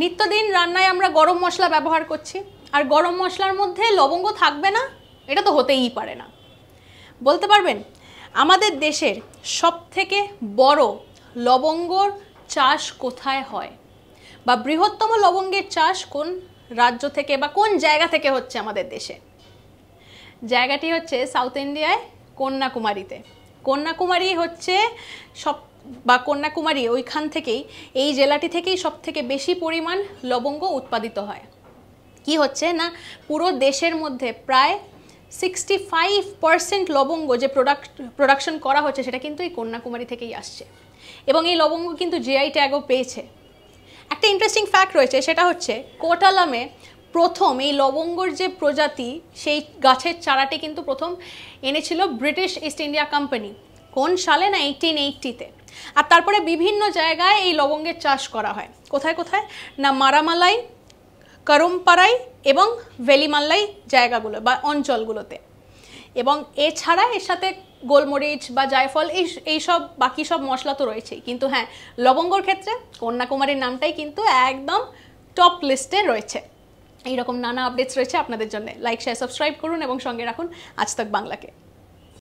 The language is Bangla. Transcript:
নিত্যদিন রান্নায় আমরা গরম মশলা ব্যবহার করছি, আর গরম মশলার মধ্যে লবঙ্গ থাকবে না এটা তো হতেই পারে না। বলতে পারবেন আমাদের দেশের সবথেকে বড় লবঙ্গর চাষ কোথায় হয়, বা বৃহত্তম লবঙ্গের চাষ কোন রাজ্য থেকে বা কোন জায়গা থেকে হচ্ছে আমাদের দেশে? জায়গাটি হচ্ছে সাউথ ইন্ডিয়ায় কন্যাকুমারীতে। কন্যাকুমারী হচ্ছে কন্যাকুমারী ওইখান থেকেই, এই জেলাটি থেকেই সব থেকে বেশি পরিমাণ লবঙ্গ উৎপাদিত হয়। কি হচ্ছে না, পুরো দেশের মধ্যে প্রায় 65% লবঙ্গ যে প্রোডাকশন করা হচ্ছে সেটা কিন্তু এই কন্যাকুমারী থেকেই আসছে, এবং এই লবঙ্গ কিন্তু জিআই ট্যাগও পেয়েছে। একটা ইন্টারেস্টিং ফ্যাক্ট রয়েছে, সেটা হচ্ছে কোটালামে প্রথম এই লবঙ্গর যে প্রজাতি, সেই গাছের চারাটি কিন্তু প্রথম এনেছিল ব্রিটিশ ইস্ট ইন্ডিয়া কোম্পানি। কোন সালে না 1880-তে। আর তারপরে বিভিন্ন জায়গায় এই লবঙ্গের চাষ করা হয়। কোথায় কোথায় না মারামালাই, করমপাড়াই এবং ভেলিমাল্লাই জায়গাগুলো বা অঞ্চলগুলোতে। এবং এছাড়া এর সাথে গোলমরিচ বা জায়ফল এই সব বাকি সব মশলা তো রয়েছেই, কিন্তু হ্যাঁ লবঙ্গর ক্ষেত্রে কন্যাকুমারীর নামটাই কিন্তু একদম টপ লিস্টে রয়েছে। এইরকম নানা আপডেটস রয়েছে আপনাদের জন্য। লাইক শেয়ার সাবস্ক্রাইব করুন এবং সঙ্গে রাখুন আজ তাক বাংলাকে।